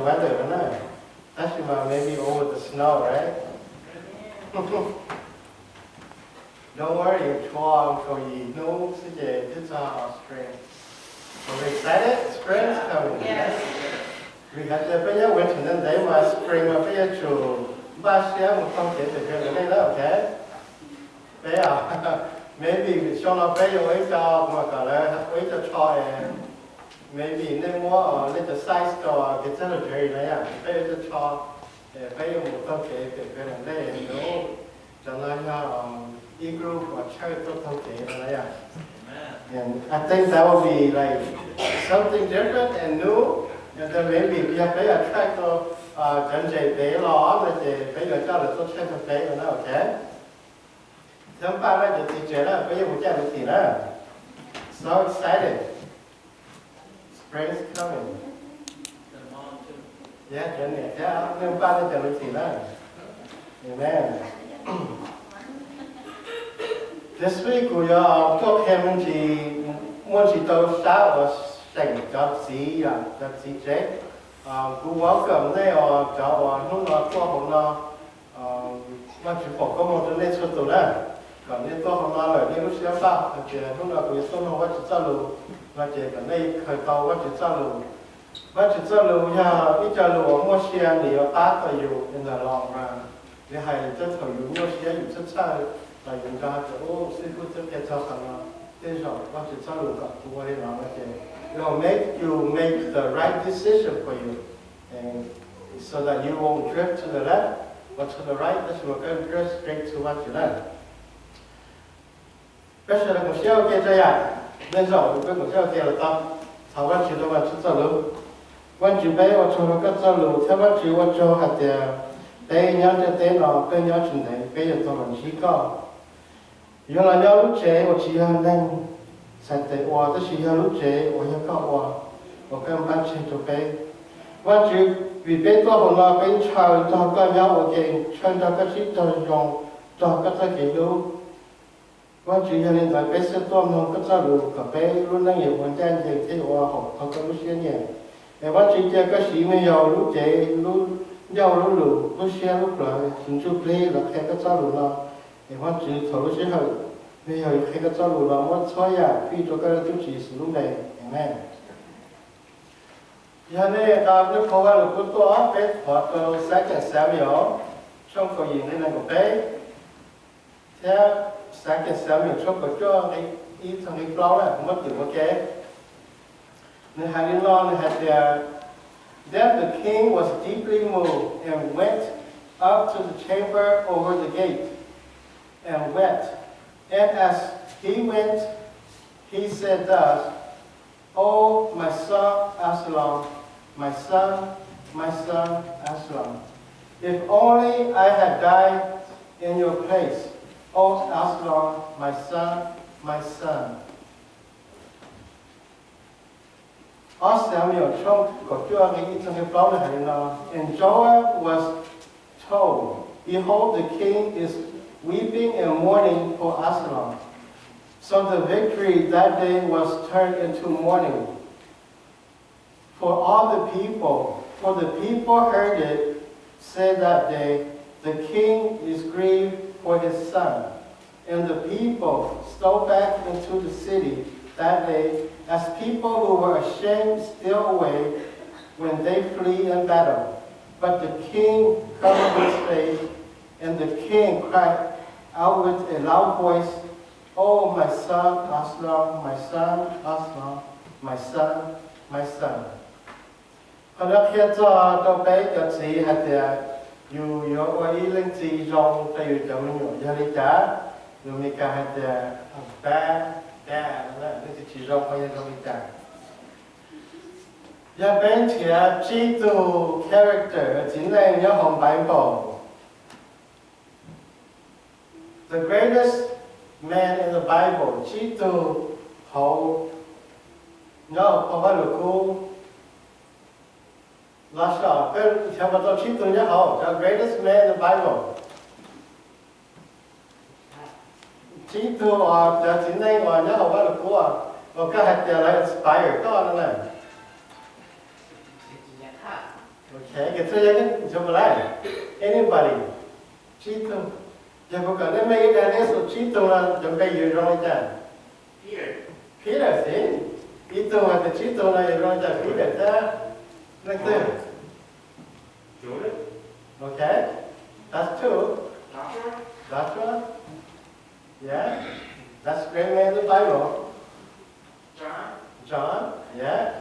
weather, isn't it? Especially maybe over the snow, right? Don't worry, Chuang, Koyi, no, it's our spring. Are we excited? Spring's coming. Yes. We got the winter, and then they were spring of the to last year, we come to the okay? Maybe Scherlom Trinity Church, maybe no more or little size store, get a very layer, pay the chart, pay you okay, e-group or church okay. And I think that will be like something different and new, and then maybe we have to attract dân dạy bé lo là để bây giờ cho là tốt cho bé rồi đó, okay? Tháng 3 là được thị trường đó, bây giờ một chạy được thị đó. So excited. Spring's coming. Yeah, dân này, tháng 3 là chạy được thị đó. Amen. This week we are talking muốn chỉ tàu sao ở thành cho sĩ chết. Cũng welcome đây ở cho lúc nào qua hôm nào mà chỉ có một cái này xuất tụ đó. Còn nếu qua hôm nào rồi nếu lúc xưa sao thì lúc nào cũng xuân hoa chỉ cho lù mà chỉ cái này khởi tàu hoa chỉ cho lù. Hoa chỉ cho lù nha, ít cho lù mua xe thì ở ta phảiอยู่in the long run. Để hay cho thầuอยู่mua xeอยู่rất xa. Là chúng ta chỗ sư phụ cho cái cho thằng nào thế rồi bác sĩ cho được cả tôi đi làm cái it will make you make the right decision for you, and so that you won't drift to the left or to the right, that you will go straight to what you learn. Bây giờ là một số cái gì vậy? Nên rồi cái một số cái là tâm, thảo văn chỉ là văn chỉ cho lũ, văn chỉ bé ở chỗ cái cho lũ, theo văn chỉ ở chỗ hạt địa, đây nhớ cho tên nó, cái nhớ chuyện này, bây giờ tôi vẫn chỉ có. Yung là nhớ lúc trẻ ở chỉ hơn nên sản tế hòa tới chỉ hơn lúc trẻ ở những cái hòa ở cái ban chế cho bé và chỉ vì bé tôi hôm nay bé chơi cho cái nhau ở cái chơi cho cái chiếc cho dùng cho cái cái lú và chỉ hơn nên bé sẽ tôi mong cái lú cả bé luôn đang nhiều vấn đề gì thế hòa học học cái lúc xưa nhỉ và chỉ cho cái gì mới giàu lúc trẻ lúc giàu lúc lú lúc xưa lúc lại chính chú bé là cái lú nào và chỉ thấu chế hợp bây giờ khi các cháu lùi vào mất xoay khi cho các tiêu chí sử dụng này, amen. Giờ này ta biết câu hỏi của tôi bé họ tôi sẽ chẳng xem hiểu trong câu gì này của bé thế sẽ chẳng xem hiểu trong câu cho cái ý thằng cái bao này mất được ok nên hai đứa lo nên hai đứa then the king was deeply moved and went up to the chamber over the gate and wept. And as he went, he said thus, "Oh, my son Absalom, my son, Absalom, if only I had died in your place, oh Absalom, my son, Samuel trong cổ chúa nghĩ trong cái báo này là, and Joab was told, behold, the king is weeping and mourning for Absalom. So the victory that day was turned into mourning for the people heard it, said that day, the king is grieved for his son. And the people stole back into the city that day, as people who were ashamed steal away when they flee in battle. But the king covered his face, and the king cried out with a loud voice, "Oh, my son, Absalom, my son, Absalom, my son." Hôm đó khi cho bé cho chị hạt dù ở ý lên chị rong tay cho mình nhỏ ra đi trả rồi mình cả hạt ba nó chỉ rong qua ra đi trả. Giờ bên thì chỉ tu character chính là nhớ hồng Bible. The greatest man in the Bible, chỉ tu hậu nhớ không phải là cô là sao? Cái theo mà tôi chỉ tu nhớ hậu, the greatest man in the Bible. Chỉ tu ở chính này ở nhớ hậu phải là cô à, và cái hạt là inspire đó là này. Okay, cái thứ nhất chúng lại anybody trí thông. Giờ có cần đến mấy cái này số trí thông là chúng ta yêu rồi cha. Peter see, trí thông là trí thông là yêu rồi cha Peter ta. Like that. Okay, that's two. Joshua. Yeah, that's great man in the Bible. John. Yeah.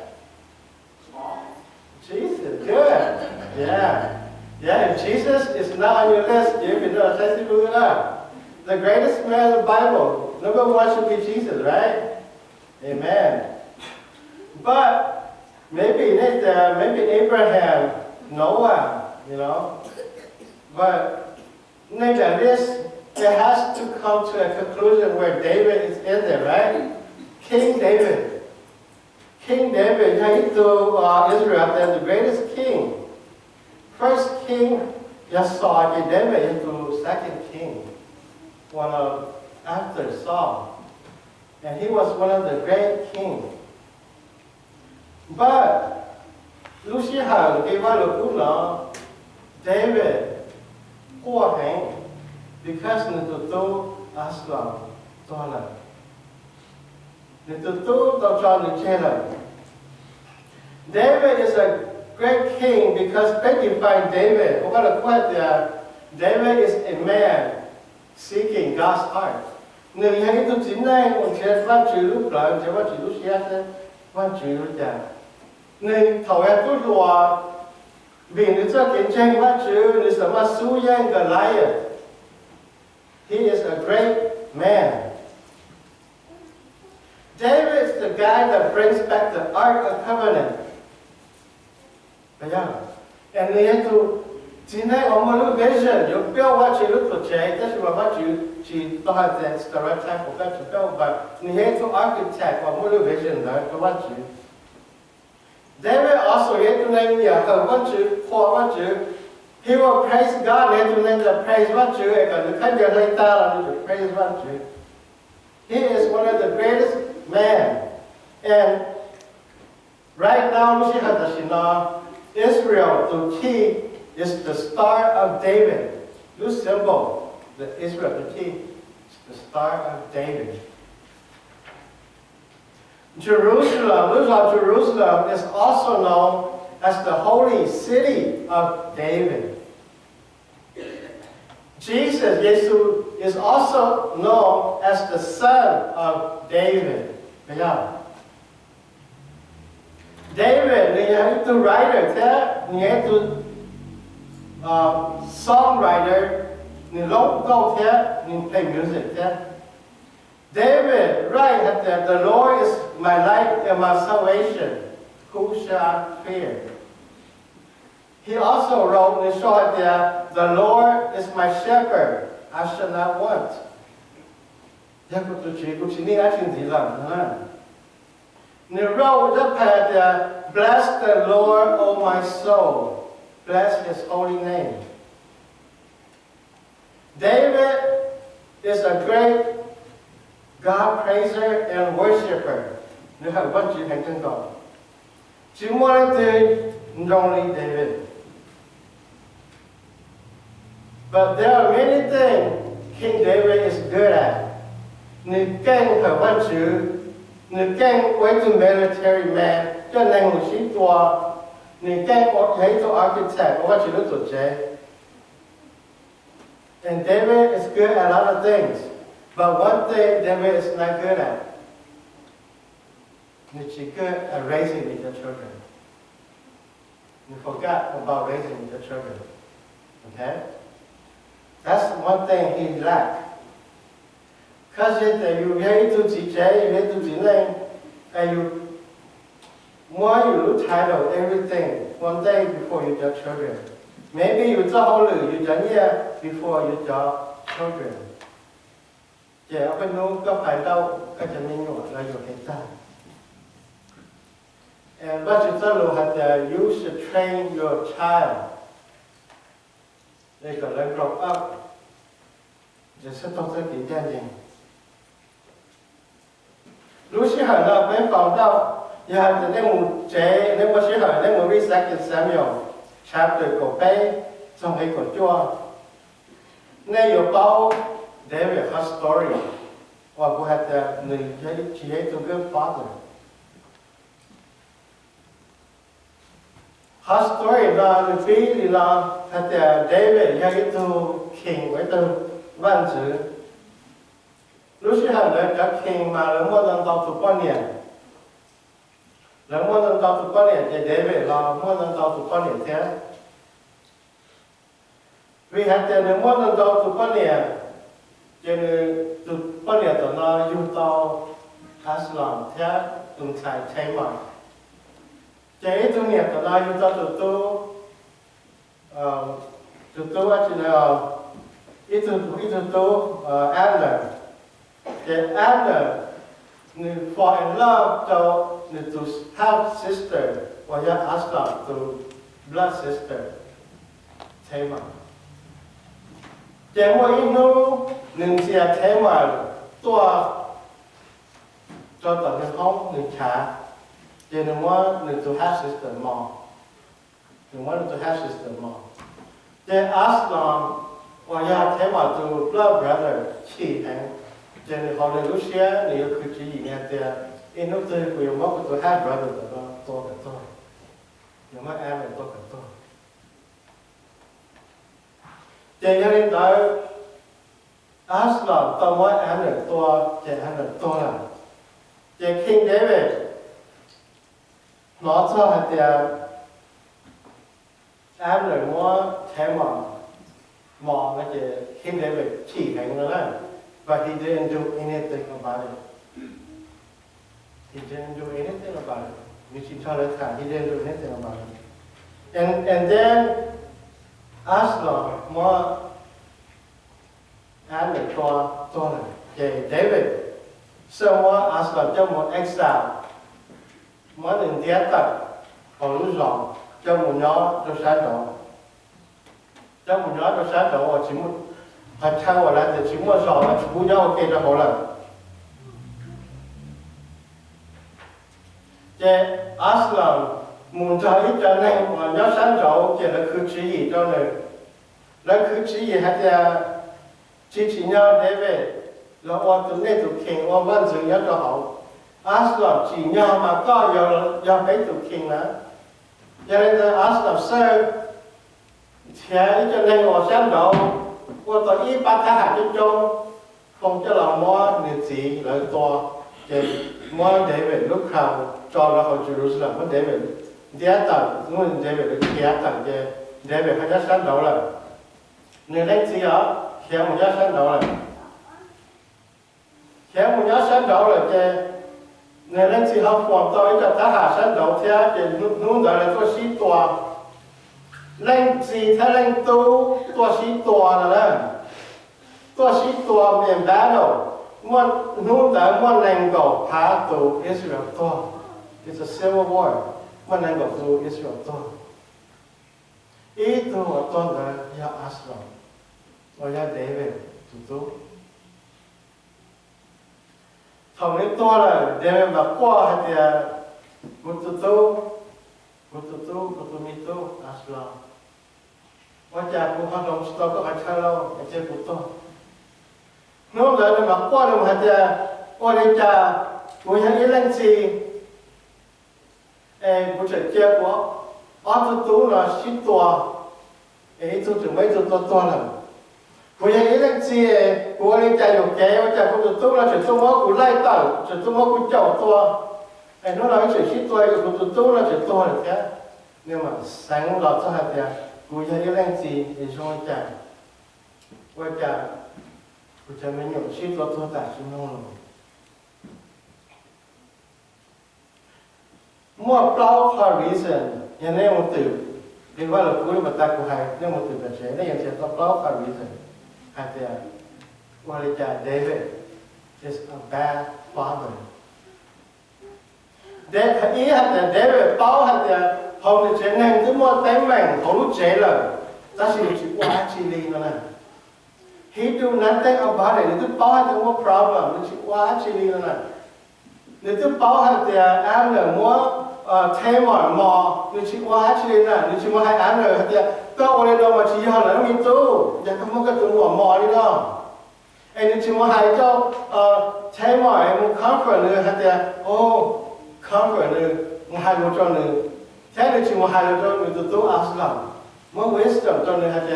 Jesus, good. Yeah. Yeah, if Jesus is not on your list, you can know the greatest man in the Bible. Number one should be Jesus, right? Amen. But maybe Abraham, Noah, But maybe this, it has to come to a conclusion where David is in there, right? King David. King David came to Israel as the greatest king. First king just saw David into second king, after Saul. And he was one of the great kings. But, Lucia gave out David, poor hang, because Nututu Aslam, Tola. David is a great king because when you find David, David is a man seeking God's heart. Người hay tu chính này còn sẽ văn chữ lúc lại sẽ văn chữ lúc sẽ văn chữ lúc chả. Người thầu em tu lùa vì người cho kiến tranh văn chữ người sẽ mà su yang Goliath. He is a great man. David is the guy that brings back the Ark of Covenant. And we have to tonight on vision. You build what you look for, Jay. That's what you don't have that's the right time for that to build. But we have to architect or vision for what you. David also had to name what you, for what you. He will praise God and to name the praise what you. And the kind of later praise what you. He is one of the greatest man. And right now, Israel, the key, is the Star of David. This symbol, the Israel, the key, is the Star of David. Jerusalem is also known as the holy city of David. Jesus, Jesus is also known as the son of David. David, you have to writer, you have to songwriter, you play music. David, right, the Lord is my light and my salvation. Who shall I fear? He also wrote in the short there, the Lord is my shepherd, I shall not want. He wrote the part, bless the Lord, O my soul. Bless his holy name. David is a great God praiser and worshiper. Nếu hãy vẫn chỉ hành chân đó. Chỉ muốn từ only David. But there are many things King David is good at. Nếu kênh phải vẫn chữ, nếu kênh way to military man, cho nên một sĩ tòa, nếu kênh hay to architect, vẫn chữ tổ chế. And David is good at a lot of things. But one thing David is not good at. He's good at raising the children. You forgot about raising the children. Okay? That's one thing he lacked. Because you have to teach, you have to learn, and you title everything one day before you have children. Maybe you done here before you have children. Yeah, I know and what you should train your child. They can learn grow up. Just don't think in dancing. Lucy had not been found out. You have the name of Jay, name was she had, name of Second Samuel. chapter của bé trong cái của Chúa nay yêu bao David has story và của hạt người chỉ ấy tôi cái father has story là người phi là hạt David hay tôi king với tôi văn chữ lúc xưa hàng đời các king mà lớn mua lần đầu tụ quan niệm lớn mua lần đầu tụ quan niệm thì David là mua lần đầu tụ quan niệm thế vì hạt lớn mua lần đầu tụ quan niệm cho nên tụ quan niệm đó nó dùng tao Scherlom thế dùng xài thay mà cái tụ niệm đó nó dùng tao tụ tu á chỉ là ít tu Anna the Anna người fall in love so người to half sister và ya Scherlom to blood sister thế mà cái mỗiinu người sẽ thế mà tua cho tận cái không người trả cái nữa người to half sister mà người to half sister mà cái Scherlom và ya thế mà to blood brother chị anh cho nên họ lên lúc xưa nếu cứ chỉ nghe thì in lúc tôi cũng mất cái tôi hát brother đó tôi cái tôi nhưng mà em là tôi cái tôi cho nên tới Scherlom tôi mới em là tôi cho em là tôi là cho King David nó cho hạt thì em là mua thế mà cái King David chỉ hành nó đấy. But he didn't do anything about it. He didn't do anything about it. He didn't do anything about it. And then Scherlom more and the Torah. Okay, David. So more Scherlom trong một exile. More in địa tật còn lúc rộng trong một nhỏ cho sáng độ. Trong một nhỏ cho sáng độ chỉ một hạt thao là thì chỉ mua sò là chỉ mua nhau ok cho họ là cái Scherlom muốn cho ít cho nên mà nhớ sáng rõ cái là cứ chỉ gì cho nên là cứ chỉ gì hay là chỉ nhau để về là ở từ này từ king ở văn chương nhớ cho họ Scherlom chỉ nhau mà có giờ mấy từ king nữa cho nên là Scherlom sơ thì cho nên ở sáng rõ我到一般他还就中，放咗落我日子來多，嘅我David lúc nào cho nó hồi Jerusalem我David第一等我David第一等嘅David佢一生到啦，你拎子啊，佢冇一生到啦，佢冇一生到啦嘅，你拎子後放到一個他下生到聽嘅นู่來嚟做西多。lên gì thế lên tu tua sĩ tua nè tua sĩ tua miền Bắc đâu muốn nút tới muốn lên cầu phá tu Israel tua it's a civil war muốn lên cầu tu Israel tua ý tu ở tua là ya Scherlom và ya David tu thằng ấy tua là David mà qua thì một tu mi tu Scherlom wajah ku hadam stok ko achalo ache puto no la na makwa na hata ore cha ku yang ilang si ku che che ko tu na si to tu tu mai tu to la ku yang ilang si ku ore cha yo ke wajah ku tu la che tu mo ku lai tao che tu mo ku chao to nó nói chuyện si to ku tu la che to la ka nhưng mà sáng lọt cho hạtกูจะเล่นซีในช่วงจันว่ากูจะไม่หยุดชีวิตรถตัวแต่ชั่วโมงมั่วเปล่าคอร์วิสันยังไม่มาตื่นเรียกว่าเราคุยมาตากูให้เนี่ยมาตื่นแบบเฉยนี่ยังเชื่อเปล่าคอร์วิสันอาจจะว่าเลยจะเดวิด is a bad father เด็กอีอาจจะเดวิดเปล่าอาจจะhọ là chuyện này cứ mua tay mình họ lúc chế là ta chỉ chỉ quá chỉ đi nữa này he do nothing about it nó bảo hay no problem nó chỉ quá chỉ đi nữa này nó bảo hay thì em là mua thế mò như chỉ quá chỉ là như chỉ mà hai án rồi thì có ở đây đâu mà chỉ hơn là nó mình tu giờ không có cái tu mò đi đâu anh như chỉ mà hai cho thế mò em conquer nữa thì conquer nữa hai đứa cho nữa thế như chỉ mà hai đứa cho nữa tu aslam mà wisdom cho nữa thì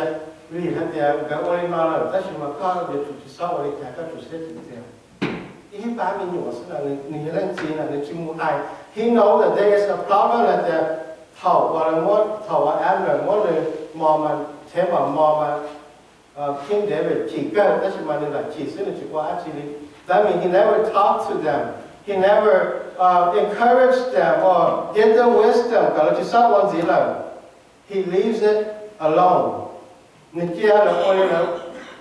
vì thì cái ở đây nó là tất nhiên mà có việc chủ sau ở đây cái chủ sẽ chỉ thế he ba mình nhủ là người lên gì là người chim muôn hai he know that there is a problem that the thầu và thầu ăn rồi mỗi người mà thế mà King David chỉ cơ tất nhiên mà là chỉ xin là chỉ qua chỉ đi that means he never talked to them he never encouraged them or gave them wisdom kalau chỉ sao quan gì là he leaves it alone người kia là ôi là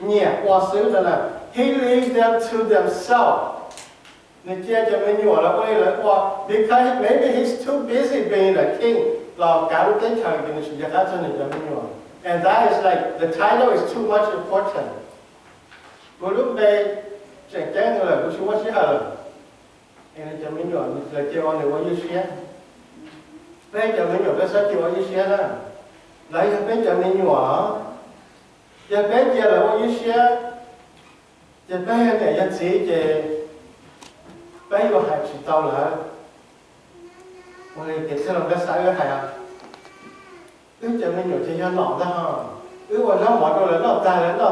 nhẹ qua xứ là he leaves them to themselves người kia cho mình nhủ là ôi là qua because maybe he's too busy being a king là cả lúc cái thời cái sự việc khác cho nên cho mình nhủ and that is like the title is too much important của lúc đây chẳng chán là của chú quá rồi nên cho mình nhủ là kêu anh này yêu xe bây giờ mình nhủ cái sao kêu yêu xe đó lấy bây giờ mình nhủ giờ bây giờ là yêu xe giờ bây giờ này giờ chỉ bây giờ hay chỉ tao là ôi cái sao cái sai cái à giờ mình nhủ chỉ cho nọ đó ha qua nó mọi đồ là nó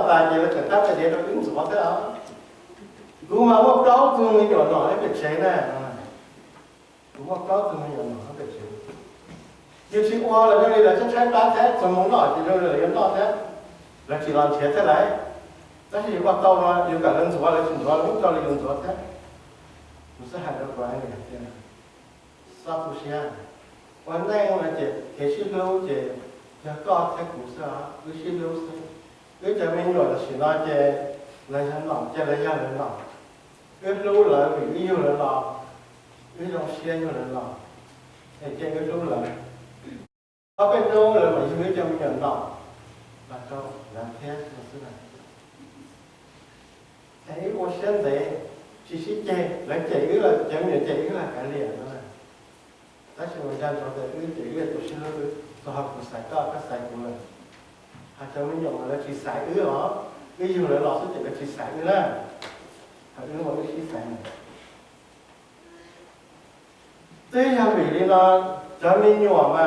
tài gì là chẳng tác cái gì nó ứng dụng thế đó cũng mà một đó tôi mình nhủ nọ cái việc chế này cũng một đó tôi mình nhủ nọ cái việc chế như chỉ qua là đây là chắc chắn ba thế còn muốn nọ thì đây là cái nọ thế là chỉ làm chế thế này đó chỉ qua tàu mà yêu cả lần rồi là chúng tôi cũng cho là dùng rồi thế mình sẽ hành động này thế này sao tôi sẽวันแรกเราจะเห็นชื่อเราจะก็แค่กุศลหรือชื่อเราหรือจะไม่หน่วยสิ่งนั้นจะอะไรฉันหนอจะอะไรอย่างนั้นหนอหรือรู้เลยหรืออยู่เลยหนอหรือลองเชียร์อยู่เลยหนอแต่เจก็รู้เลยเขาเป็นรู้เลยมันชีวิตจะมีอย่างหนอแล้วก็แล้วแค่มาซื้อไหนแต่ไอ้คนเช่นเดียชีวิตเจแล้วเจก็เลยจะมีเจก็เลยการเรียนนั่นแหละถ้าชีวิตเราจะเรียนเจก็ตัวชื่อเราตัวหักสายก็สายกูเลยอาจจะไม่ยอมแล้วชีสายหรออยู่เลยหลอกสุดจะเป็นชีสายนะหากมันไม่ชีสาย这样比例呢，咱们女娃嘛，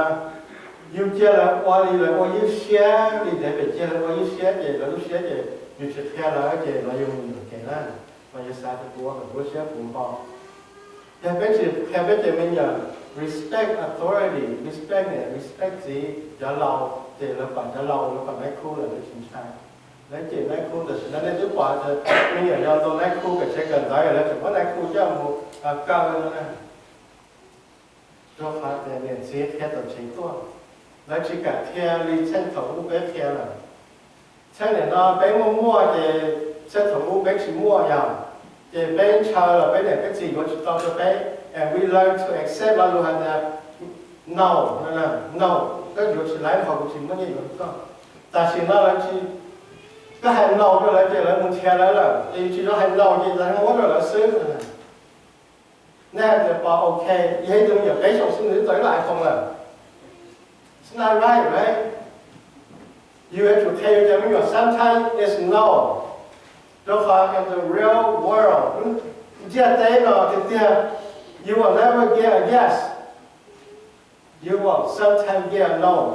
有接了我里了，我有些里在北接了，我有些的，有些的，有些天了的，那有给了，我有三十多，很多些红包。แต่เป็นสิ่งแค่เป็นมันอย่าง respect authority respect เนี่ย respect สิจะเราเจแล้วก่อนจะเราแล้วก่อนแม่ครูเลยชิงชัยแล้วเจแม่ครูแต่สิ่งนั้นในทุกวันจะไม่อย่างเราตัวแม่ครูกับเช็คกันได้แล้วแต่ว่าแม่ครูจะมูก้าวแล้วนะcho phá tiền liền xí theo tổ chínhtuaแล้วchỉ cả theo đi chân thủ bé theo là chân này nó bé mua thì chân thủ bé chỉ mua nhau thì bé chờ là bé này cái gì cũng chỉ tao cho bé and we learn to accept là luôn là no là no cái điều chỉ lấy họ cũng chỉ mất nhiều đó ta chỉ nó là chỉ cái hành no cho lại chỉ là muốn theo là chỉ nó hành no chỉ là muốn rồi là xứ nè thì bảo ok, vậy tôi giờ cái số sinh nữ tới lại không là it's not right, right? You have to tell yourself sometimes it's no. Don't fall in the real world. Chia tay nó thì you will never get a yes. You will sometimes get a no.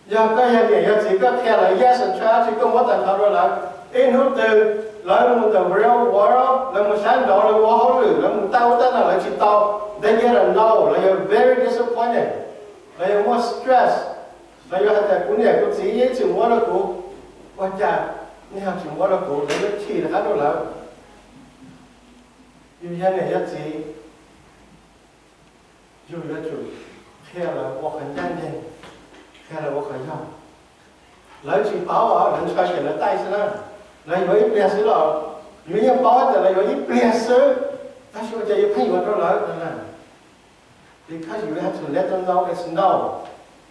Giờ cái gì giờ chỉ có theo là yes and try chỉ có một tầng thao rồi là in hút từ lấy một tờ real world lấy một sáng đó lấy quá hối lử lấy một tao tên là lấy chỉ tao they get a no là you're very disappointed là you're more stressed là you're hạt cũng nhẹ cũng chỉ dễ chịu quá đó cũng quan trọng nhưng học chịu quá đó cũng lấy cái chỉ là hết rồi là như thế này nhất gì dù là chủ theo là quá khẩn nhanh đi theo là quá khẩn nhanh lấy chỉ báo ở lần sau chỉ là tay sẽ là lấy với bia sứ là nếu như bảo thì lấy với bia sứ ta sẽ cho you pay what rồi là because you have to let them know it's no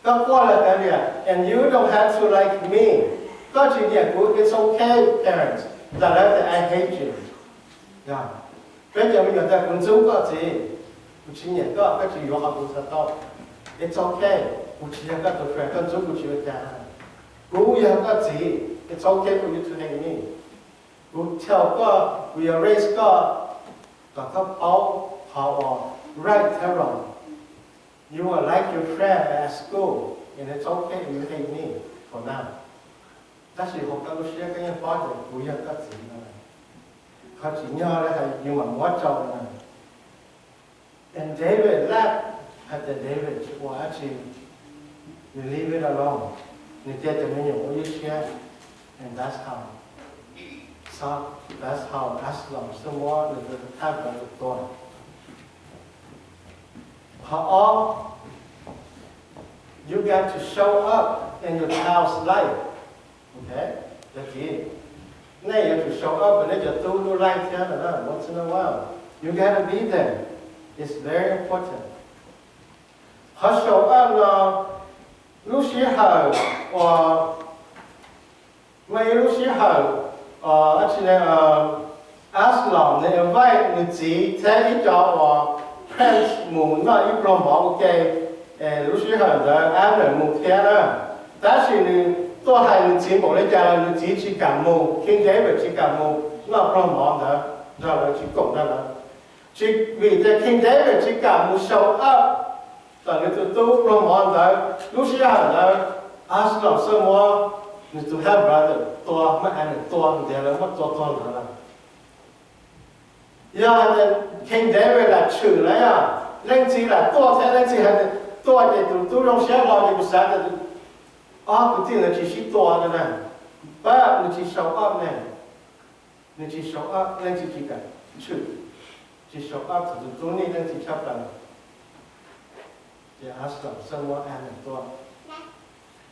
có qua là cái gì and you don't have to like me có chuyện gì cũng it's okay parents that I hate you yeah bây giờ mình người ta cũng giúp có gì Uchinya ka ka chi yo ha bu sa to. It's okay. Uchinya ka to friend ka zu uchinya ka. Gu ya ka ji. It's okay for you to hang me. Gu tell ka we erase ka ka pao how right or wrong. You are like your friend at school, and it's okay if you hate me for now. That's the whole conversation cái phó thì cũng như các chị này, họ chỉ nhớ là hay nhưng mà mất trâu này. And David left at the David well actually you leave it alone. You get the menu what you share, and that's how. So that's how Aslam semua itu tak berdoa. How you got to show up in your child's life. Okay? That's it. Now you have to show up and let your two life together once in a while. You got to be there. It's very important. Họ show up là lúc xí hờ mấy lúc xí hờ actually Aslam they invite người chị theo ý cho Prince mù nó ý pro mỏ ok lúc xí hờ đó ám rồi mù theo đó. Đó là都係你節目咧，就係你自己感冒，傾偈咪自感冒，那不忙的，然後去講得啦。去為咗傾偈咪自感冒 show up，但你都不忙的，有時候呢，阿是老師我，你都 help brother 多，乜嘢多，你哋啦，乜多啦。然後呢，傾偈咪嚟處理啊，拎住嚟多睇拎住係多嘅都用寫落嘅不實嘅。不定的只是多的呢，不，你只 show up 呢，你只 show up， 你只干去，只 show up 就是做你能只差不多，这还是生活安很多。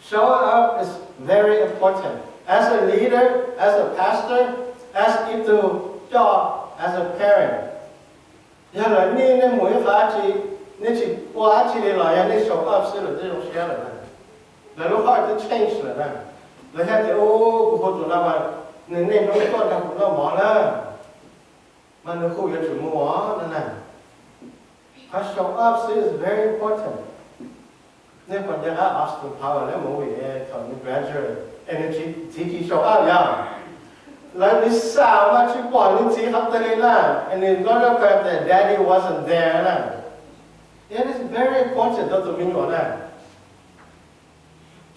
Showing up is very important. As a leader, as a pastor, as into job, as a parent. 原来你每一下子，你去我下子你来你 show up 是了这种些了。แล้วลูกเขาจะ change เลยนะแล้วแค่จะโอ้กูพูดตัวนั้นมาหนึ่งในน้องก็ทำผมก็หมอนะมันนึกคุยกับถึงหมอนั่นน่ะ show up is very important เนี่ยคนจะหา Austin Power แล้วหมอวิเอตอน graduate energy ที่ show up ยังแล้วนี่สาวมาช่วยบอกนี่จีครับตอนนี้นะอันนี้ก็เรียกว่าแต่ daddy wasn't there นะ it is very important ตัวมีหมอนะ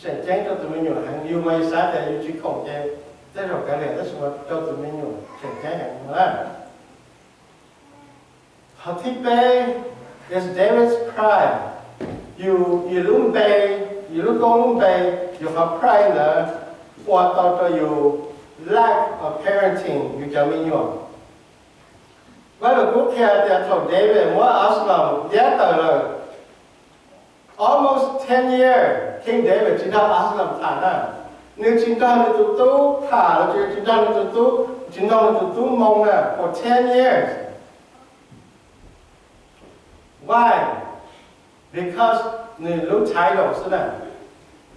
Chẳng tránh cho tụi mình nhiều hàng yêu may sát để yêu chỉ khổng chế thế rồi cái này rất là cho tụi mình nhiều chẳng tránh hàng là họ thích bê is David's pride you lúc bê you lúc con lúc bê you have pride nữa hoặc tao cho you lack of parenting you cho mình nhiều và lúc cuối kia thì thầu David mua Aslam giá tờ rồi almost 10 years King David chính đạo Aslam thả ra. Nếu chính đạo là tụi tú thả là chính đạo là tụi tú mong là for 10 years. Why? Because người lúc thái độ thế này,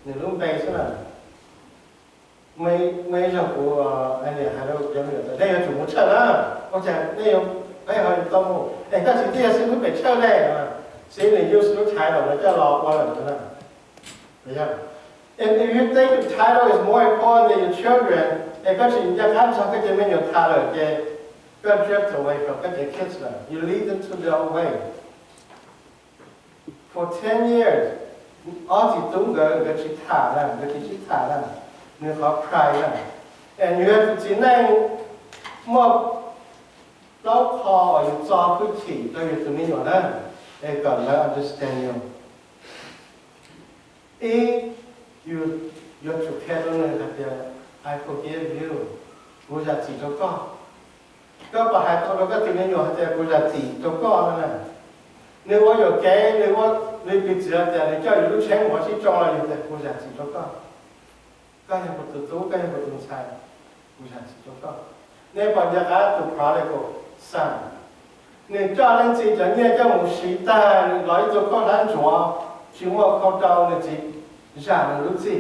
người lúc bày thế này. Mấy giờ của anh này hai đâu giống như đây là chủ muốn chơi đó. Ông chàng đây không? Đây là tông hồ. Anh ta chỉ kia xin phải chơi đây mà. Xin này yêu lúc thái độ là cho lọ qua lần thế này. Yeah. And if you think the title is more important than your children, because you can't talk to them in your title, you drift away from your kids now. You lead them to their way. For 10 years, all the tung girl got you tired, you have pride, and you have to know more. Don't call you talk to tea, so you have to mean your name. They got to understand you. If you to tell them that I forgive you, cô già chỉ cho con. Các bà hai con có tiếng nhỏ thì cô già chỉ cho con này. Nếu có nhiều cái nếu có nếu bị chỉ là để cho những lúc sáng họ chỉ cho là như thế cô già chỉ cho con. Các em một từ tú, các em một từ sai, cô già chỉ cho con. Nếu bà già cá từ prodigal son, nếu cho nên chỉ cho nghe cho một sĩ ta nói cho con đánh chúa. Chỉ muốn con trâu là chỉ giả là lúc gì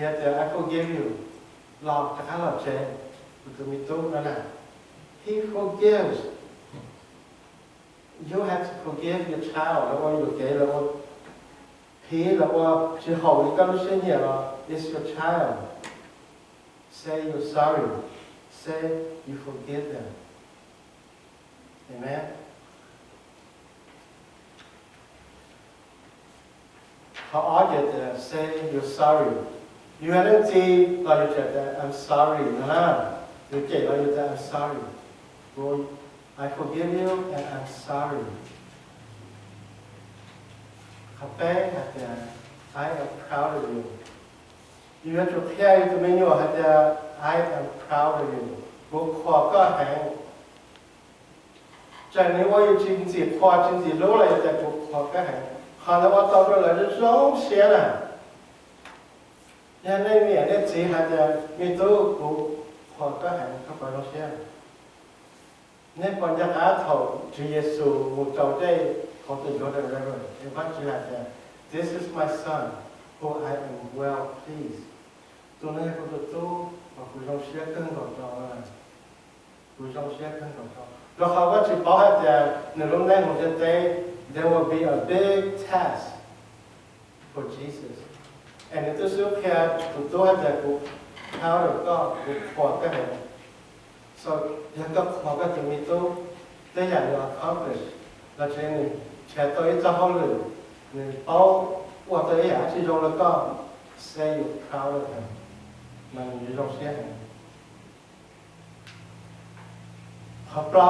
là I forgive you lòng ta khá là chế tụi mình tốt đó là he forgives you have to forgive your child, or your kid, or he, or she hold it's your child. Say you're sorry. Say you forgive them. Amen. How are you there? Say you're sorry. You haven't seen like that. I'm sorry. No. You say like that. I'm sorry. Lord, I forgive you and I'm sorry. I am proud of you. You have to carry to me. I am proud of you. 我夸个很，在你我有经济夸经济路了，在我夸个很，看到我到这来就中些了。因为你那只还在你都我夸个很，他不中些。你本着阿头主耶稣，我走在เขาจะยกอะไรเลยไอ้วัดจีนเนี่ย This is my son, who I am well pleased. ตัวนี้ก็ตัวตู้ผู้ชมเชื่อขึ้นของเราผู้ชมเชื่อขึ้นของเราแล้วเขาก็จะบอกให้แต่ในโรงแรมของเจ้าเต้ There will be a big task for Jesus. And ในตัวสุดแค่ตัวให้แต่กูเขาก็กูขอก็เห็น So ยังก็ขอก็จะมีตู้ได้อย่างเรา accomplish เราจะนี่แชร์ตัวนี้จะห้องหนึ่งนี่เอาว่าตัวนี้อยากที่ยงแล้วก็ say you proud of him มันอยู่ตรงเสียงพอเรา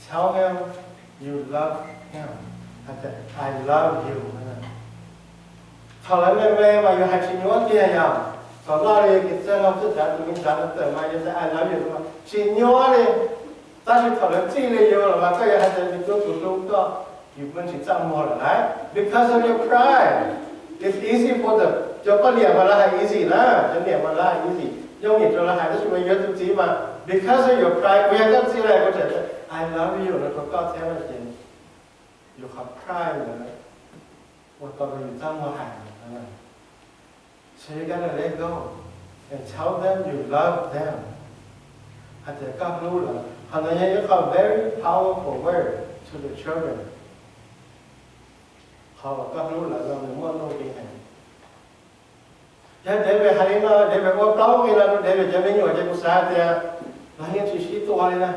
tell him you love him I love you เขาเลยไม่มาอยู่ให้ชิ้นว่าเกี่ยยังตอนเราเรียนกิจเราสุดท้ายตัวนี้จะเติมมาจะ I love you มาชิ้นว่าเลย但是เขาเลยที่เลยอยู่แล้วก็ยังให้จะมีตัวสุดก็อยู่บนชิ้นจำหมดเลย because of your pride it's easy for the จะก็เรียนมาแล้ว easy นะจะเรียนมาแล้ว easy ยังเรียนจนละหายได้ช่วยเยอะจริงๆมา because of your pride กูยังก็ที่อะไรก็จะ I love you แล้วก็แท้จริงอยู่กับ pride เลยว่าตอนเราอยู่จำหมดหายนะ so you gotta let go and tell them you love them อาจจะก็รู้แล้วเขาเนี่ยยังเขา very powerful word to the children เขาก็รู้แล้วเราเนี่ยมั่วโน้ตยังไงยังเดี๋ยวไปหาเนาะเดี๋ยวไปว่าเปล่าไม่ละเดี๋ยวจะไม่อยู่จะกุศลแต่เราเนี่ยชี้ตัวเลยนะ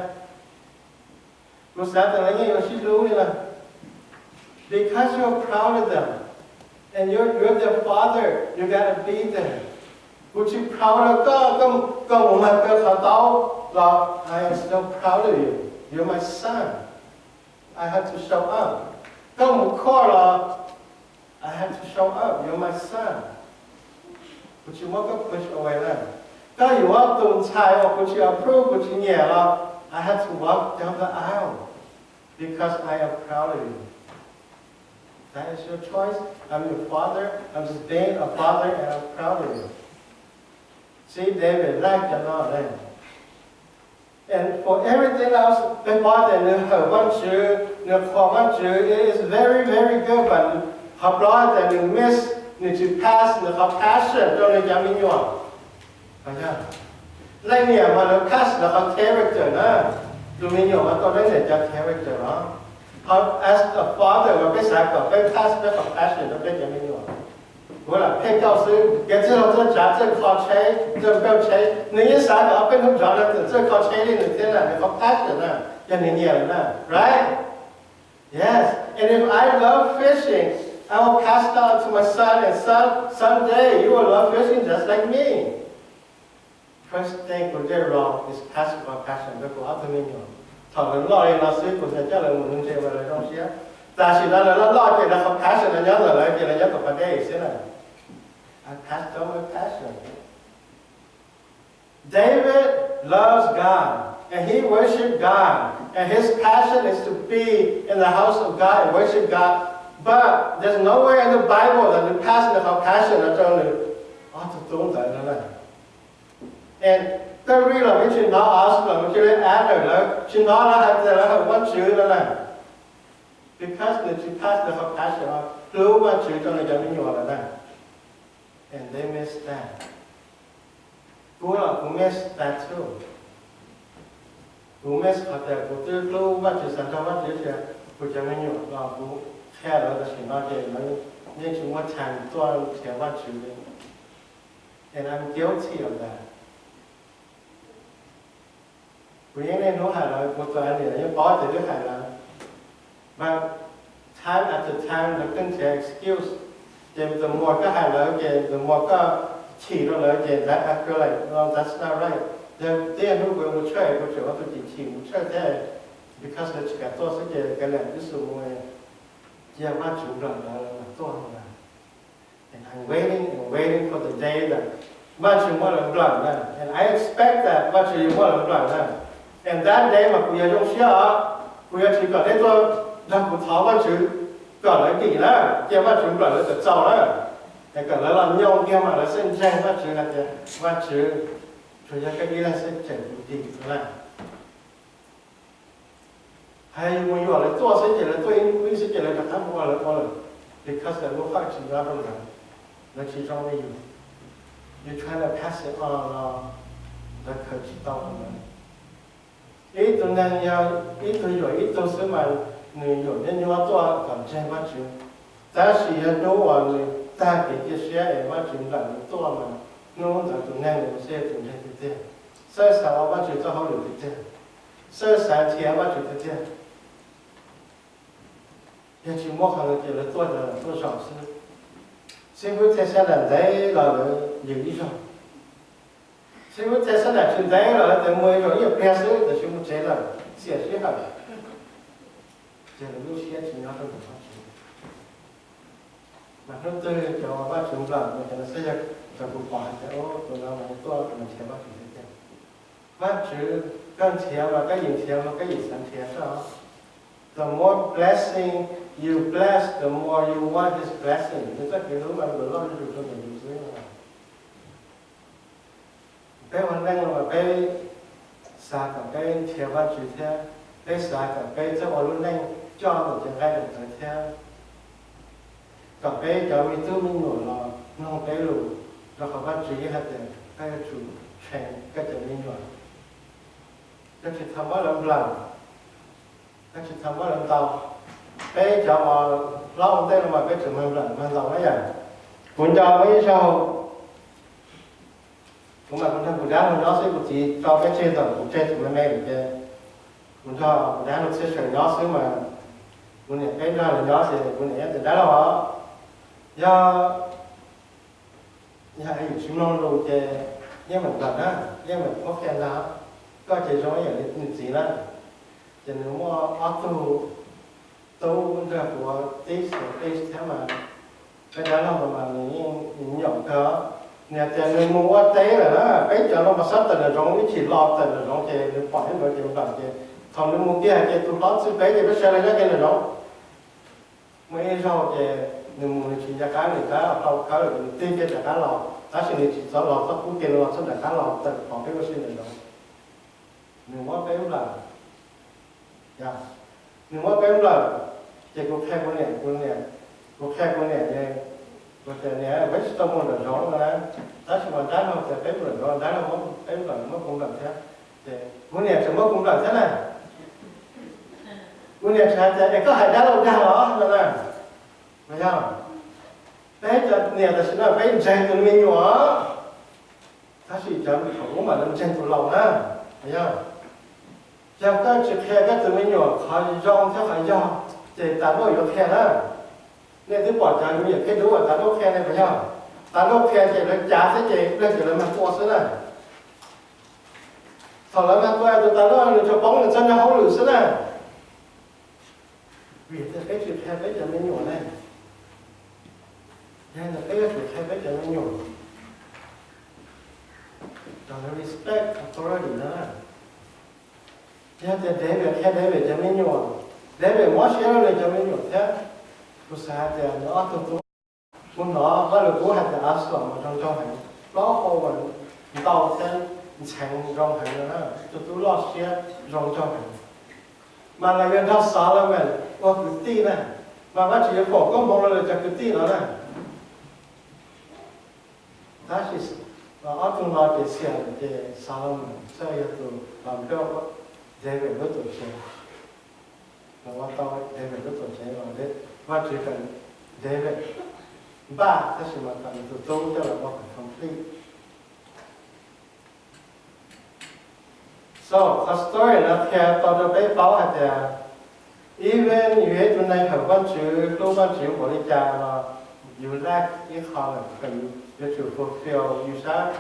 กุศลแต่เราเนี่ยชี้รู้เลยนะ because you're proud of them and you're their father you gotta be there กูชี้ proud แล้วก็ผมมาเกิดเขาโตเรา I am still proud of you you're my son I have to show up ก็ผมข้อเรา I have to show up you're my son กูชี้ว่าก็ push away แล้วก็อยู่ว่าตูนชายว่ากูชี้ approve กูชี้เนี่ยเรา I have to walk down the aisle because I am proud of you that is your choice I'm your father I'm just being a father and I'm proud of you see David แรกจะนอนเลย and for everything else เป็นเพราะแต่เนื้อวันชื่อเนื้อความวันชื่อ it is very very good but เขาปล่อยแต่เนื้อ miss เนื้อ to pass เนื้อเขา passion ตรงนี้ยังไม่อยู่เข้าใจไรเนี่ยมาเนื้อ pass เนื้อเขา character นะตรงนี้อยู่มาตอนนี้เนี่ยจะ character เนาะเขา as a father มันเป็นสายกับเป็น pass เป็นของ passion ตรงนี้ยังไม่อยู่我啦，骗教师，给这种这假这靠车，这不要车，你一啥个变成这样子，这靠车的你天呐，你靠 passion 呐，要你念了呐 ，right? Yes, and if I love fishing, I will pass down to my son, and someday you will love fishing just like me. First thing we did wrong is passive passion, 这个阿特没有，讨论老人老师不是叫人我们这为了东西，但是那老给他靠 passion 人家来给人家搞不对些了。I passed on my passion. David loves God, and he worshiped God, and his passion is to be in the house of God and worship God. But there's nowhere in the Bible that the passion is only and the real which is not asked, which is added, she not have one children. Because she passed the passion on, two one children. And they missed that. Who missed that too? cú mess họ thì cú tư lưu và chỉ sản xuất và chỉ là cú chỉ mình nhiều là cú khe rồi là chỉ nói về nó nhưng chúng ta thànhตัวเสียว่าชื่อ and I'm guilty of that กูยังได้รู้หาเลยกูตัวเนี่ยยังป้อจะได้หาเลย but time after time เราต้องใช้ excuse เจมส์มัวก็หาเลยเจมส์มัวก็ฉี่เราเลยเจมส์ that after like no that's not right เดี๋ยวเดี๋ยวรู้กูช่วยกูเชื่อว่าตัวจริงฉี่กูช่วยได้ because เราจะแก่ตัวสักเจกันแหละที่สุดเลยเจ้าว่าจุดเราตัวเรา and I'm waiting and waiting for the day that ว่าจุดว่าเราหลังนะ and I expect that ว่าจุดว่าเราหลังนะ and that day มากูยังเชื่อกูยังถือก่อนได้ตัวเรากูท้อว่าจุดก่อนเลยกี่นะเจ้าว่าจุดหลังเราจะเจ้าแล้วแต่ก่อนแล้วเราโยงเกี่ยวมาแล้วเส้นแจ้งว่าจุดอะไรว่าจุดช่วยกันยี่ละเส้นแจ้งดีแล้วให้มึงอยู่อะไรตัวเส้นแจ้งแล้วตัวเองวิ่งเส้นแจ้งแล้วจะทำว่าอะไรว่าอะไร because เรารู้ว่าจุดเราเป็นอะไรเราชี้ช่องไม่อยู่ you trying to pass it on เราเคยชี้ต่อมันอีตัวนั้นยาวอีตัวอยู่อีตัวซื้อมาหนึ่งอยู่เนี่ยว่าตัวก่อนแจ้งว่าจุดแต่สิ่งที่รู้ว่าเนี่ยแต่เกิดเสียเองว่าจุดหลังตัวมันนู้นแต่ตัวนั้นเนี่ยเสียตัวนี้ที่เดียวเสียสาวว่าจุดจะเขาหรือที่เดียวเสียสายเทียว่าจุดที่เดียวยังชิมว่าเขาเจอแล้วตัวสองซื้อซึ่งผู้เทศนาได้เราเลยอยู่ที่สองซึ่งผู้เทศนาชุดได้เราแต่เมื่อเราอยากเปลี่ยนซื้อแต่ชิมผู้เจริญเสียชีวิตอะไรเจริญรู้เสียชีวิตเราต้องทำมันต้องเจอจะว่าชุมหลังมันจะเสียจะบุกป่าแต่โอ้ตัวเราตัวมันเชื่อว่าถึงจะว่าชื่อกันเชื่อว่าก็ยินเชื่อว่าก็ยินสันเชื่อใช่ไหม The more blessing you bless, the more you want His blessing. Chúng ta hiểu mà người lo cho chúng mình dùng dưới này. Cái vấn đề là cái xa cả cái theo văn chữ theo, cái xa cả cái cho họ luôn nhanh cho một trường hai được tới theo. Cả cái cho mình tự mình nổi là nông cái lù, rồi họ văn chữ hay là cái chủ truyền cái cho mình nổi. Cái chỉ tham quá làm lòng. Cái chỉ tham quá làm tàu. Cái cho họ lo tên là mà cái trường hợp làมันเราไม่อย่างคุณจะไม่ชอบผมมาคุณทำคุณด้านคุณย้อนซื้อคุณจีชอบcái chơi tàuคุณchơi tụi mẹ được chưaคุณชอบคุณด้านคุณซื้อย้อนซื้อmàคุณเนี่ยcái đó làย้อนซื้อคุณเนี่ยtừ đó là họ do ai chịu non rồi chơi nhưng mình gần á nhưng mình khó khăn lắm có chơi cho mấy người gì đó cho nên mua auto tôi ra của test thế mà cái đó là mà những nhộng cơ nhà tiền người mua tế là đó cái cho nó mà sắp từ là giống cái chỉ lọt từ là giống cái được bỏ hết rồi thì bằng cái thằng người mua kia cái tôi lót xứ cái nó sẽ là cái là giống mấy rau cái người mua chỉ ra cá người ta học cá được tiên cái là cá lọt ta chỉ chỉ cho lọt tất cũng kia lọt là cá lọt từ bỏ cái gì là giống người mua cái là dạ người mua cái là chỉ có khai con này có khai con này này có thể này với tâm hồn là rõ là ta chỉ mà đá nó sẽ phép là rõ đá nó không phép là nó cũng làm thế thì con này chỉ mới cũng làm thế này con này sẽ có hai đá đâu ra đó là phải không đấy cho này là sẽ là phải dành từ mình nữa ta chỉ cho mình không mà làm dành từ lòng á phải không trong các chỉ khai các từ mình nữa khai rong theo khai rong thì ta nói được khen đó nên thứ bỏ ra những cái đúng là ta nói khen này phải không ta nói khen thì nó trả sẽ chỉ nó chỉ là mặt to xí này sau đó mặt to thì ta nói cho bóng là chân nó không lử xí này vì cái chuyện khen cái chuyện mình nhổ này nên là cái chuyện khen cái chuyện mình nhổ cho nó respect authority đó nên để về khen để về cho mình nhổ để về mỗi xe nó cho mình được thế, tôi sẽ để nó tôi muốn nó có được cố hành là áp dụng trong hành, đó không mà tàu xe thành trong hành nữa, tôi lo xe trong hành, mà là người ta sợ là mình có cái tin này, mà bác chỉ có mong là cho cái tin đó này, đó chỉ và áp dụng nó để xe để sợ mình sẽ được làm được. David rất tuổi trẻ và qua tôi David rất tuổi trẻ và chỉ cần David ba thế thì mà cần từ tôi cho là một complete. So the story là theo tôi đã biết bảo hạt là even you had to name her one chữ lúc one chữ của lý cha là you lack in color cần you to fulfill you shall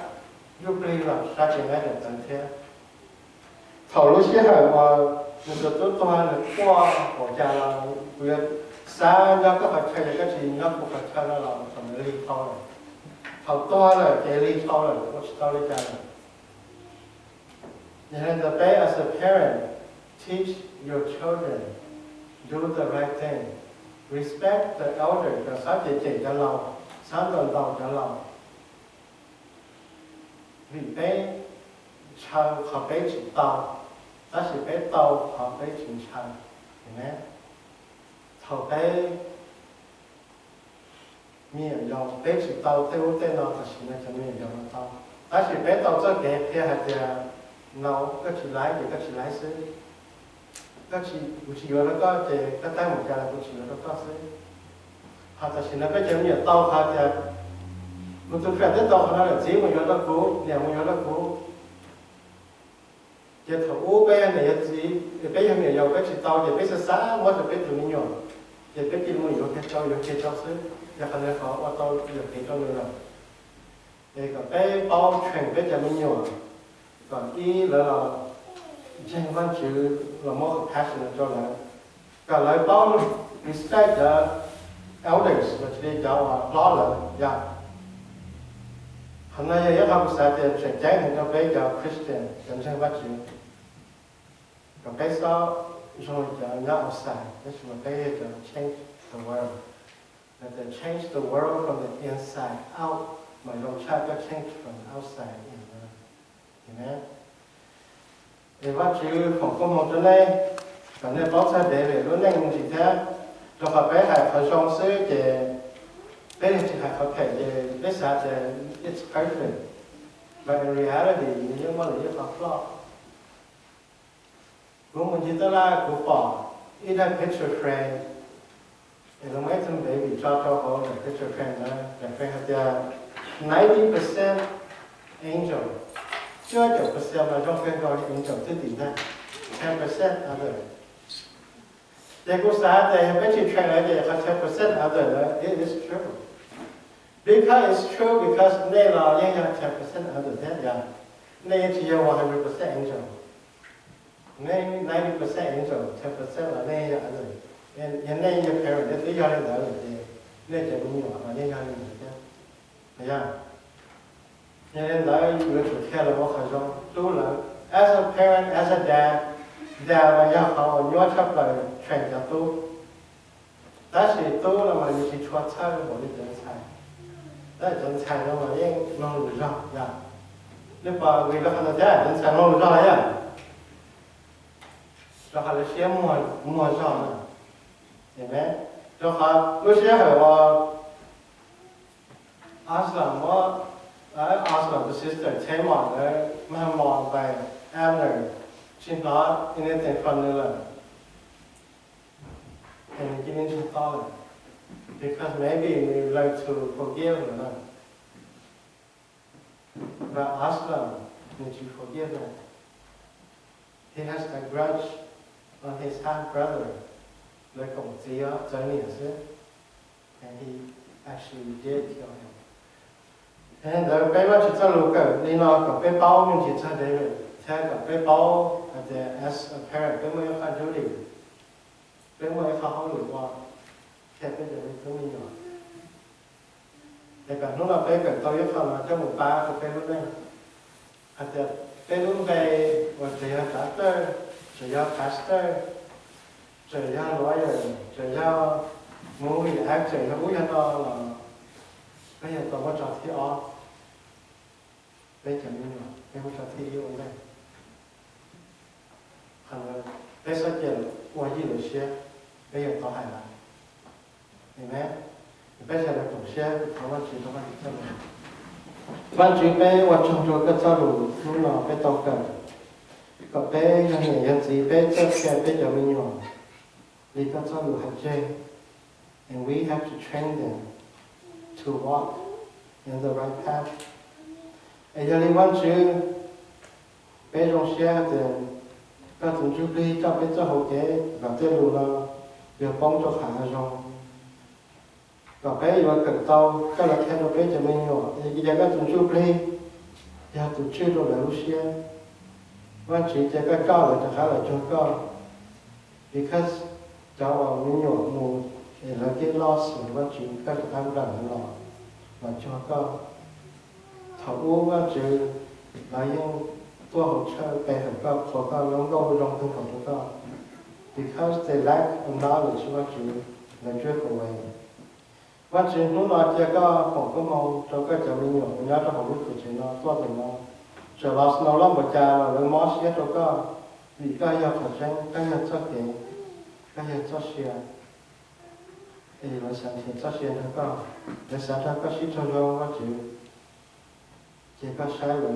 you believe là sao chỉ nghe được tận thế thầu lúc xưa hỏi mà một cái tốt to là qua của cha là việc xa ra các hoạt động cái gì nó cũng phải cho nó làm thành lý thầu thầu to là cái lý thầu là nó sẽ lý cha and the best as a parent teach your children do the right thing respect the elder và sao chỉ cho lòng sao tận lòng cho lòng vì bé chào họ bé chỉ tao ta chỉ bé tao họ bé chỉ chào hiểu nhé thầu bé miệng dòng bé chỉ tao theo tên nó ta chỉ nói cho miệng dòng tao ta chỉ bé tao cho kẻ theo hạt nhà nó các chị lái thì các chị lái xe các chị chỉ vào đó có thì các tay một cái là chỉ vào đó có xe họ ta chỉ nói cái chuyện nhiều tao họ thì một số chuyện tao họ nói là chỉ một chỗ đó cũ nhà một chỗ đó cũ giờ thầu bé này gì bé không nhiều dầu bé chỉ tao giờ bé sẽ xả mỗi giờ bé từ mình nhỏ giờ bé chỉ một chỗ cái cháu xe giờ khả năng họ ở tao giờ cái cho người nào để cả bé bao chuyện bé cho mình nhỏ còn ý là trên văn chữ là một passion cho là cả lại bao respect the elders là chỉ để cho lo là dạ hôm nay giờ học sẽ để chuyển trang thành cho bé cho Christian trong trên văn chữ còn bé sau rồi cho nó outside this is what they to change the world that they change the world from the inside out mà don't try to change from outside in. Amen. Thì văn chữของcông một chỗ này, còn nếu bóc ra để luôn này một gì thế, rồi họ bé hải họ xong xứ thì bé thì hải họ thể thì bé xã thì it's perfect, but in reality nhưng mà là những họ flaw. Cũng một gì đó là của bỏ, in a picture frame, thì lúc mấy thằng bé bị cho họ là picture frame đó, là frame là 90% angel. Chưa chục % là trong phim coi những chồng thứ tiền này, 10% other. Để cô xã thì mấy chị truyền lại thì có 10% other, it is true. Because it's true because đây là những 10% other thế dạ. Đây chỉ là 100% angel. Đây 90% angel, 10% là đây là other. Nên đây như parent để lý do này là gì? Đây chỉ mình nhỏ là lý do này thế. Dạ. And I would tell them as a parent, as a dad, là nhà họ nhớ chấp lời truyền cho tôi. Đó là tôi là mà chỉ cho chơi một cái chân sai. Đó là chân sai nó mà những nó rủi ro, dạ. Nếu mà người đó không là chân sai nó rủi ro vậy. Rồi họ là sẽ mua rò nữa. Amen. Rồi họ lúc sẽ hỏi Aslan what Aslan the sister Tamar mà mong về Abner she's not anything from Nila and getting into college because maybe we like to forgive her but Aslan need to forgive her. He has a grudge on his half brother like and he actually did kill him. And the paper chỉ cho lục cái đi nó có cái bao mình chỉ cho đấy rồi, theo cái bao as a parent cái mới phải chú ý, cái mới phải học được qua, theo cái điều này mình nhỏ. Để cả lúc nào cái tôi yêu cầu là cho một ba cái lúc này, cái lúc về và chỉ là pastor, chỉ là pastor, chỉ là lawyer, chỉ là movie actor, cái bút là bây giờ tôi có trò thi off, bây giờ mình nói, bây giờ trò thi yêu đây, hàng bây giờ tiền qua gì rồi xe, bây giờ tôi hài lại, amen, bây giờ là tổng xe, tôi vẫn chỉ tôi vẫn chỉ cho mình, vẫn chỉ bây giờ trong chỗ cái sao đủ lúc nào bây tôi cần, có bé là người dân gì bé cho kẻ bé cho mình nhỏ vì có cho đủ hạt chơi and we have to train them to walk in the right path. Ai giờ linh quan chứ bé trong xe thì các thằng chú đi cho bé cho hậu kế và tên lù là việc bóng cho khả rồi và bé và cần tàu các là theo bé cho mình nhỏ thì giờ các thằng chú đi giờ tụi chưa rồi là lúc xe quan chỉ cho các cao là cho khá là cho cao because cháu vào mình nhỏ mù thì là cái loss mà quan chỉ các thằng rằng nó mà cho cao thảo uống quan chỉ là nhữngตัวของเชอไปหันก็ขอก็น้องโดลงทุนของทุกก็ because they lack knowledge ว่าจือในช่วยกันไว้ว่าจือนู้นเราจะก็ผมก็มองเราก็จะมีอยู่ในนั้นเราผมรู้สึกเฉยๆตัวตรงนั้นจะเราสนองล้อมประจาเรามอสเยอะเราก็มีก็อยากขอใช้ก็อยากชอบเก่งก็อยากชอบเชียร์เราสั่งเห็นชอบเชียร์แล้วก็เราสั่งก็ชิดชมว่าจือเจ้าก็ใช้เลย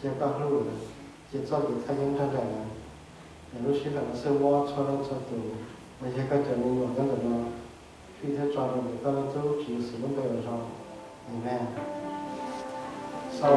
เจ้าก็รู้เจ้าก็ทำยังไงแต่รู้สึกว่าเสื้อวอชอบชอบตัวไม่ใช่ก็จะมีหมดตั้งแต่นั้นที่ถ้าจอดรถก็ต้องรู้จีสิ่งที่เราชอบ Amen. So,